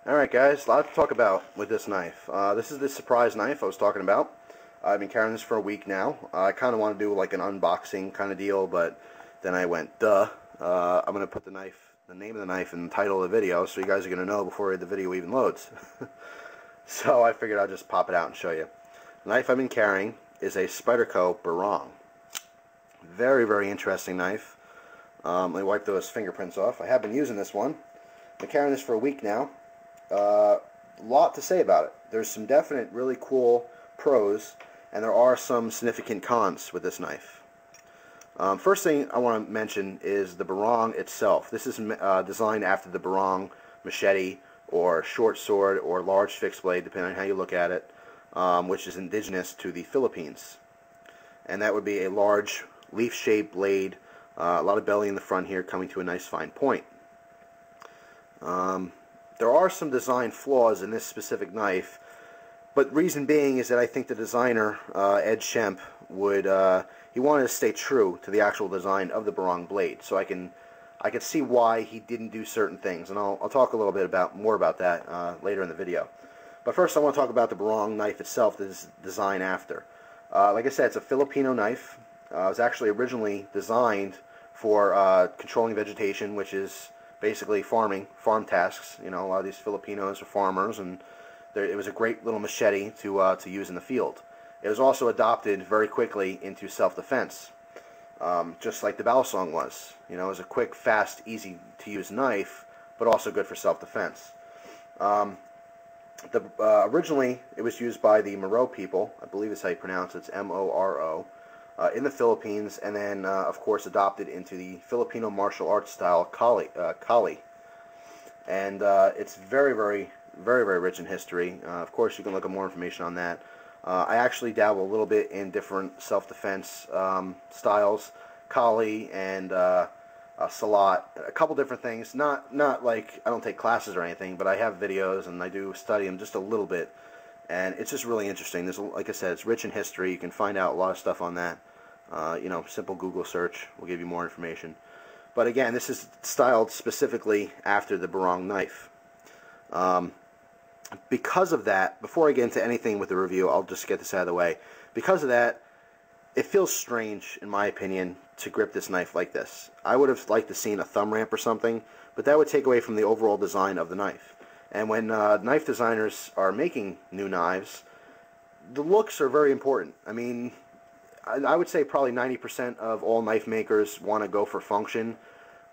Alright guys, a lot to talk about with this knife. This is the surprise knife I was talking about. I've been carrying this for a week now. I kind of want to do like an unboxing kind of deal, but then I went, duh. I'm going to put the name of the knife in the title of the video, so you guys are going to know before the video even loads. So I figured I'd just pop it out and show you. The knife I've been carrying is a Spyderco Barong. Very, very interesting knife. Let me wipe those fingerprints off. I have been using this one. I've been carrying this for a week now. A lot to say about it. There's some definite really cool pros, and there are some significant cons with this knife. First thing I want to mention is the Barong itself. This is designed after the Barong machete or short sword or large fixed blade, depending on how you look at it, which is indigenous to the Philippines. And that would be a large leaf-shaped blade, a lot of belly in the front here, coming to a nice fine point. There are some design flaws in this specific knife, but reason being is that I think the designer, Ed Shemp, he wanted to stay true to the actual design of the Barong blade. So I can see why he didn't do certain things, and I'll talk a little bit more about that later in the video. But first I want to talk about the Barong knife itself that is designed after. Like I said, it's a Filipino knife. It was actually originally designed for controlling vegetation, which is basically farm tasks. You know, a lot of these Filipinos are farmers, and it was a great little machete to use in the field. It was also adopted very quickly into self-defense, just like the Barong was. You know, it was a quick, fast, easy-to-use knife, but also good for self-defense. Originally, it was used by the Moro people. I believe that's how you pronounce it. It's M-O-R-O. In the Philippines, and then of course adopted into the Filipino martial arts style Kali. And it's very, very, very, very rich in history. Of course, you can look at more information on that. I actually dabble a little bit in different self-defense styles, Kali and Salat, a couple different things. Not like I don't take classes or anything, but I have videos and I do study them just a little bit. And it's just really interesting. There's, like I said, it's rich in history. You can find out a lot of stuff on that. You know, simple Google search will give you more information. But again, this is styled specifically after the Barong knife. Because of that, before I get into anything with the review, I'll just get this out of the way. Because of that, it feels strange, in my opinion, to grip this knife like this. I would have liked to seen a thumb ramp or something, but that would take away from the overall design of the knife. And when knife designers are making new knives, the looks are very important. I mean, I would say probably 90% of all knife makers want to go for function,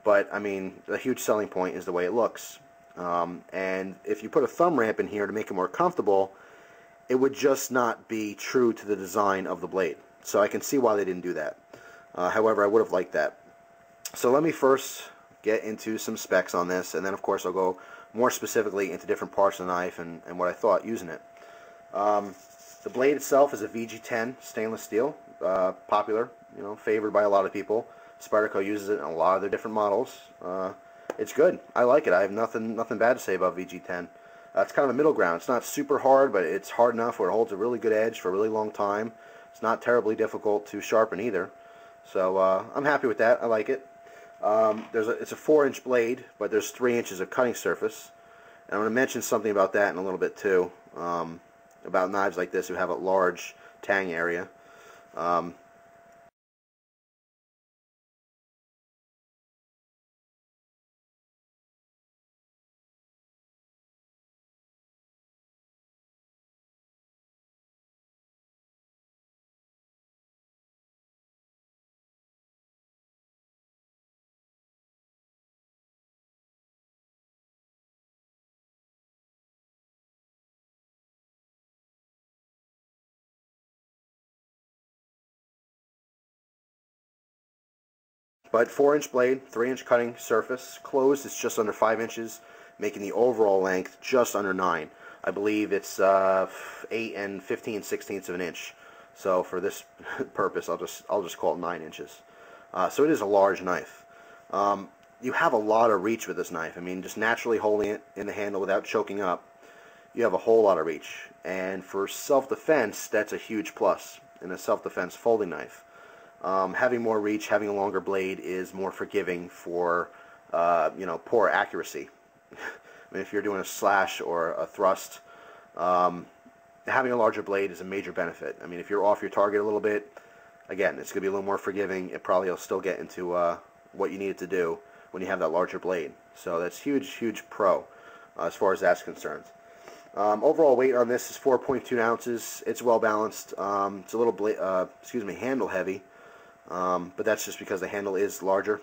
but I mean, a huge selling point is the way it looks. And if you put a thumb ramp in here to make it more comfortable, it would just not be true to the design of the blade. So I can see why they didn't do that. However, I would have liked that. So let me first get into some specs on this, and then of course I'll go more specifically into different parts of the knife and what I thought using it. The blade itself is a VG10 stainless steel, popular, you know, favored by a lot of people. Spyderco uses it in a lot of their different models. It's good. I like it. I have nothing bad to say about VG10. It's kind of a middle ground. It's not super hard, but it's hard enough where it holds a really good edge for a really long time. It's not terribly difficult to sharpen either. So I'm happy with that. I like it. It's a 4-inch blade, but there's 3 inches of cutting surface. And I'm going to mention something about that in a little bit too, about knives like this who have a large tang area. But 4-inch blade, 3-inch cutting surface, closed it's just under 5 inches, making the overall length just under 9. I believe it's 8 and 15/16 of an inch. So for this purpose, I'll just call it 9 inches. So it is a large knife. You have a lot of reach with this knife. I mean, just naturally holding it in the handle without choking up, you have a whole lot of reach. And for self-defense, that's a huge plus in a self-defense folding knife. Having more reach, having a longer blade is more forgiving for, you know, poor accuracy. I mean, if you're doing a slash or a thrust, having a larger blade is a major benefit. I mean, if you're off your target a little bit, again, it's going to be a little more forgiving. It probably will still get into what you need it to do when you have that larger blade. So that's huge, huge pro as far as that's concerned. Overall weight on this is 4.2 ounces. It's well balanced. It's a little handle heavy, but that's just because the handle is larger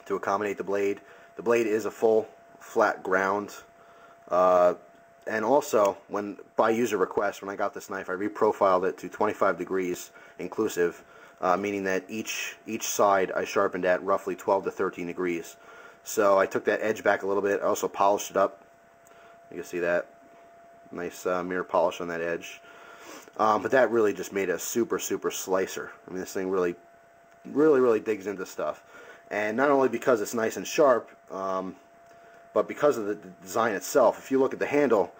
to accommodate the blade. The blade is a full flat ground, and also by user request, when I got this knife, I reprofiled it to 25 degrees inclusive, meaning that each side I sharpened at roughly 12 to 13 degrees. So I took that edge back a little bit. I also polished it up. You can see that nice mirror polish on that edge. But that really just made a super slicer. I mean, this thing really digs into stuff. And not only because it's nice and sharp, but because of the design itself. If you look at the handle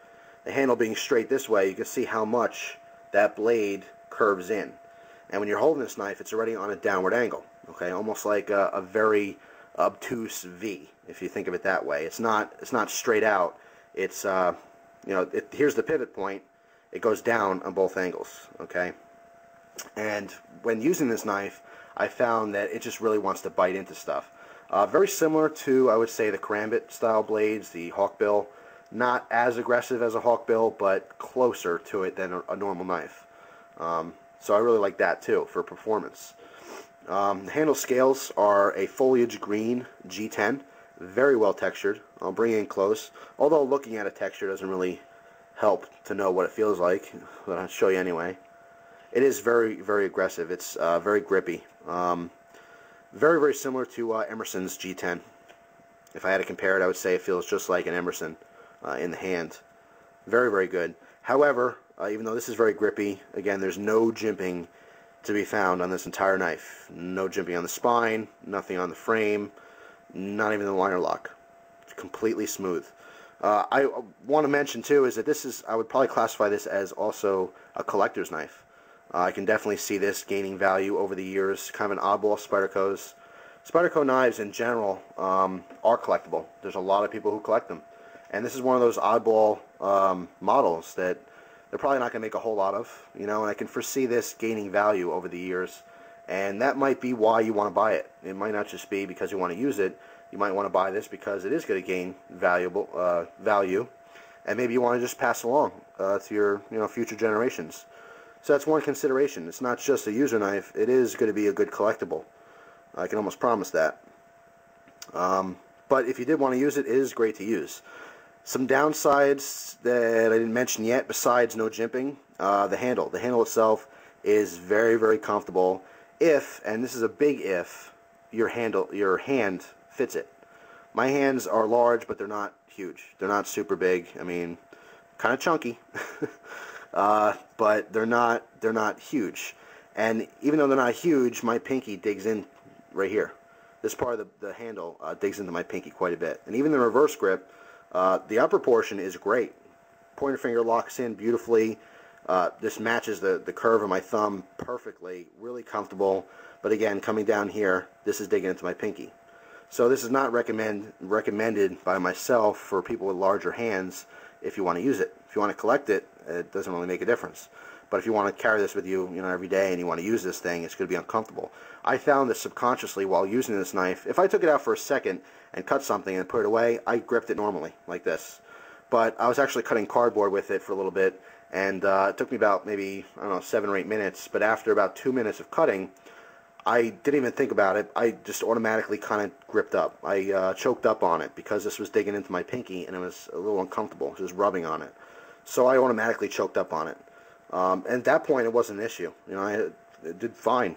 being straight this way, you can see how much that blade curves in. And when you're holding this knife, it's already on a downward angle, okay, almost like a very obtuse V, if you think of it that way. It's not straight out. It's here's the pivot point. It goes down on both angles, okay. And when using this knife, I found that it just really wants to bite into stuff. Very similar to, I would say, the karambit style blades, the hawkbill. Not as aggressive as a hawkbill, but closer to it than a normal knife. So I really like that too for performance. The handle scales are a foliage green G10, very well textured. I'll bring it in close, although looking at a texture doesn't really help to know what it feels like, but I'll show you anyway. It is very aggressive. It's very grippy. Very similar to Emerson's G10. If I had to compare it, I would say it feels just like an Emerson in the hand. Very good. However, even though this is very grippy, again, there's no jimping to be found on this entire knife. No jimping on the spine, nothing on the frame, not even the liner lock. It's completely smooth. I want to mention too is that I would probably classify this as also a collector's knife. I can definitely see this gaining value over the years. Kind of an oddball Spyderco's. Spyderco knives in general are collectible. There's a lot of people who collect them. And this is one of those oddball models that they're probably not going to make a whole lot of. And I can foresee this gaining value over the years. And that might be why you want to buy it. It might not just be because you want to use it. You might want to buy this because it is going to gain value. And maybe you want to just pass along to your future generations. So that's one consideration. It's not just a user knife. It is going to be a good collectible. I can almost promise that. But if you did want to use it, it is great to use. Some downsides that I didn't mention yet, besides no jimping, the handle. The handle itself is very comfortable if, and this is a big if, your hand fits it. My hands are large, but they're not huge. They're not super big. I mean, kind of chunky. But they're not huge. And even though they're not huge, my pinky digs in right here. This part of the handle digs into my pinky quite a bit. And even the reverse grip, the upper portion is great. Pointer finger locks in beautifully. This matches the curve of my thumb perfectly. Really comfortable. But again, coming down here, this is digging into my pinky. So this is not recommended by myself for people with larger hands if you want to use it. If you want to collect it, it doesn't really make a difference. But if you want to carry this with you, every day and you want to use this thing, it's going to be uncomfortable. I found that subconsciously while using this knife, if I took it out for a second and cut something and put it away, I gripped it normally, like this. But I was actually cutting cardboard with it for a little bit, and it took me about maybe, 7 or 8 minutes. But after about 2 minutes of cutting, I didn't even think about it. I just automatically kind of gripped up. I choked up on it because this was digging into my pinky and it was a little uncomfortable, just rubbing on it. So I automatically choked up on it. And at that point, it wasn't an issue. I did fine.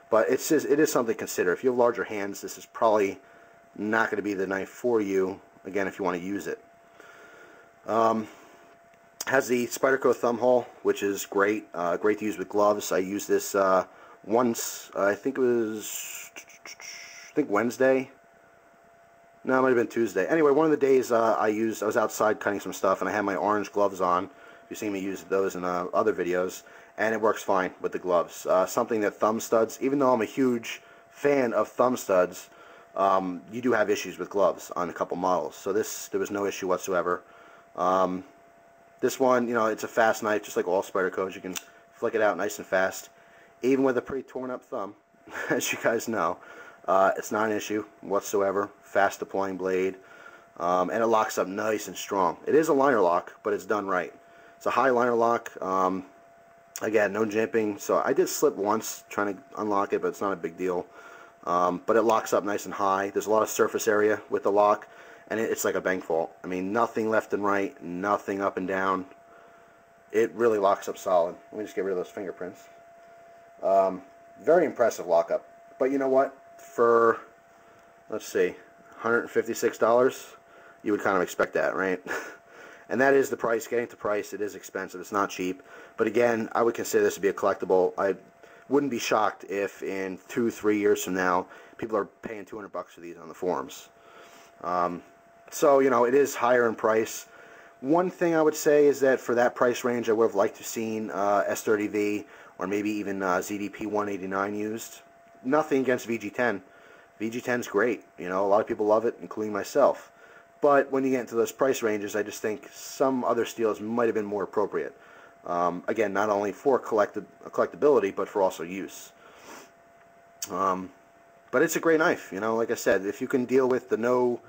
But it is something to consider. If you have larger hands, this is probably not going to be the knife for you, again, if you want to use it. Has the Spyderco thumb hole, which is great. Great to use with gloves. I used this once, I think it was, Wednesday. No, it might have been Tuesday. Anyway, one of the days I was outside cutting some stuff, and I had my orange gloves on. You've seen me use those in other videos, and it works fine with the gloves. Something that thumb studs, even though I'm a huge fan of thumb studs, you do have issues with gloves on a couple models. So there was no issue whatsoever. This one, it's a fast knife, just like all Spydercos. You can flick it out nice and fast, even with a pretty torn up thumb, as you guys know. It's not an issue whatsoever. Fast deploying blade, and it locks up nice and strong. It is a liner lock, but it's done right. It's a high liner lock. Again, no jimping. So I did slip once trying to unlock it, but it's not a big deal. But it locks up nice and high. There's a lot of surface area with the lock, and it's like a bank vault. I mean, nothing left and right, nothing up and down. It really locks up solid. Let me just get rid of those fingerprints. Very impressive lockup. But you know what? For, let's see, $156, you would kind of expect that, right? And that is the price. Getting to price, it is expensive. It's not cheap. But again, I would consider this to be a collectible. I wouldn't be shocked if in 2-3 years from now, people are paying $200 for these on the forums. So, it is higher in price. One thing I would say is that for that price range, I would have liked to have seen S30V or maybe even ZDP 189 used. Nothing against VG10. VG10 is great. A lot of people love it, including myself. But when you get into those price ranges, I just think some other steels might have been more appropriate. Again, not only for collectability, but for also use. But it's a great knife. Like I said, if you can deal with the no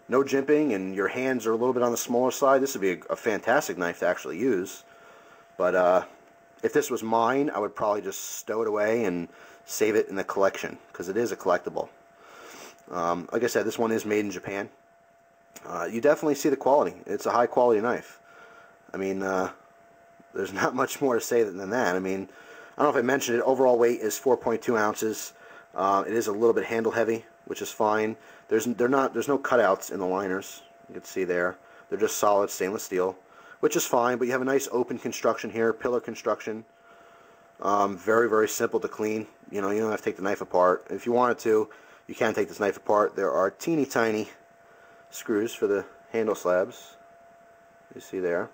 jimping and your hands are a little bit on the smaller side, this would be a fantastic knife to actually use. But if this was mine, I would probably just stow it away and save it in the collection, because it is a collectible. Like I said, this one is made in Japan. You definitely see the quality. It's a high quality knife. I mean, there's not much more to say than that. I mean, I don't know if I mentioned it, overall weight is 4.2 ounces. It is a little bit handle heavy, which is fine. There's no cutouts in the liners. You can see there. They're just solid stainless steel, which is fine, but you have a nice open construction here, pillar construction. Very, very simple to clean. You don't have to take the knife apart. If you wanted to, you can take this knife apart. There are teeny tiny screws for the handle slabs. You see there.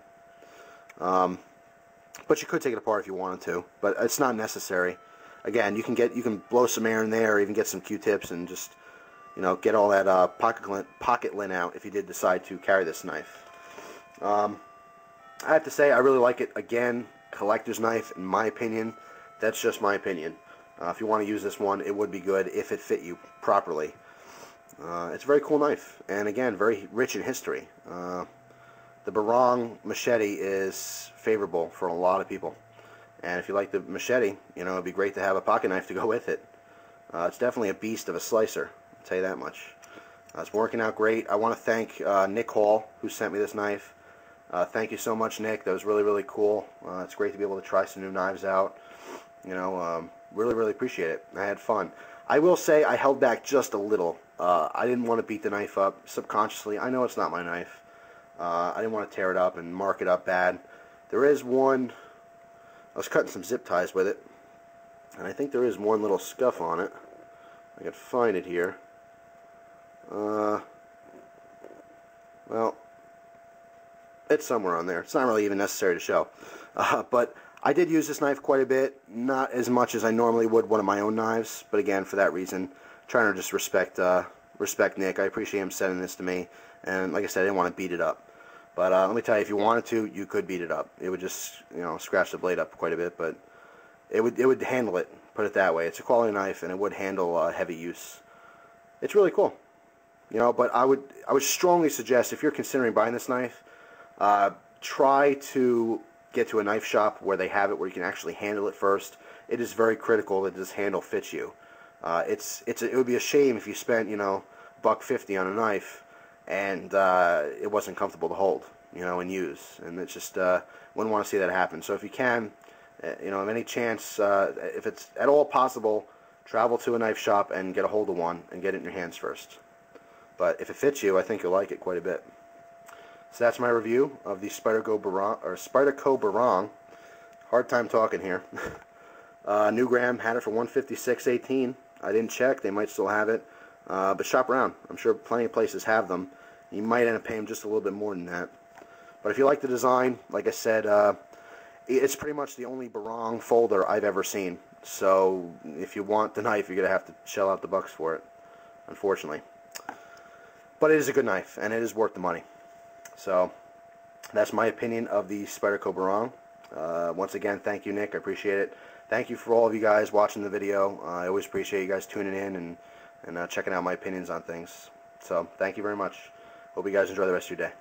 But you could take it apart if you wanted to, but it's not necessary. Again, you can blow some air in there, or even get some Q-tips and just get all that pocket lint out if you did decide to carry this knife. I have to say, I really like it. Again, collector's knife, in my opinion. That's just my opinion. If you want to use this one, it would be good if it fit you properly. It's a very cool knife, and again, very rich in history. The Barong machete is favorable for a lot of people, and if you like the machete, it'd be great to have a pocket knife to go with it. It's definitely a beast of a slicer, I'll tell you that much. It's working out great. I want to thank Nick Hall, who sent me this knife. Thank you so much, Nick. That was really, really cool. It's great to be able to try some new knives out. Really, really appreciate it. I had fun. I will say I held back just a little. I didn't want to beat the knife up subconsciously. I know it's not my knife. I didn't want to tear it up and mark it up bad. There is one. I was cutting some zip ties with it, and I think there is one little scuff on it. I could find it here. Well, it's somewhere on there. It's not really even necessary to show. But I did use this knife quite a bit. Not as much as I normally would one of my own knives, but again, for that reason, trying to just respect Nick. I appreciate him sending this to me, and like I said, I didn't want to beat it up. But let me tell you, if you wanted to, you could beat it up. It would just, scratch the blade up quite a bit, but it would handle it. Put it that way. It's a quality knife, and it would handle heavy use. It's really cool, But I would strongly suggest, if you're considering buying this knife, try to get to a knife shop where they have it, where you can actually handle it first. It is very critical that this handle fits you. It would be a shame if you spent $150 on a knife and it wasn't comfortable to hold, and use. And it's just wouldn't want to see that happen. So if you can, if any chance, if it's at all possible, travel to a knife shop and get a hold of one and get it in your hands first. But if it fits you, I think you'll like it quite a bit. So that's my review of the Spyderco Barong. Hard time talking here. Newgram had it for $156.18. I didn't check. They might still have it. But shop around. I'm sure plenty of places have them. You might end up paying just a little bit more than that. But if you like the design, like I said, it's pretty much the only Barong folder I've ever seen. So if you want the knife, you're going to have to shell out the bucks for it. unfortunately. But it is a good knife, and it is worth the money. So that's my opinion of the Spyderco Barong. Once again, thank you, Nick. I appreciate it. Thank you for all of you guys watching the video. I always appreciate you guys tuning in and checking out my opinions on things. So thank you very much. Hope you guys enjoy the rest of your day.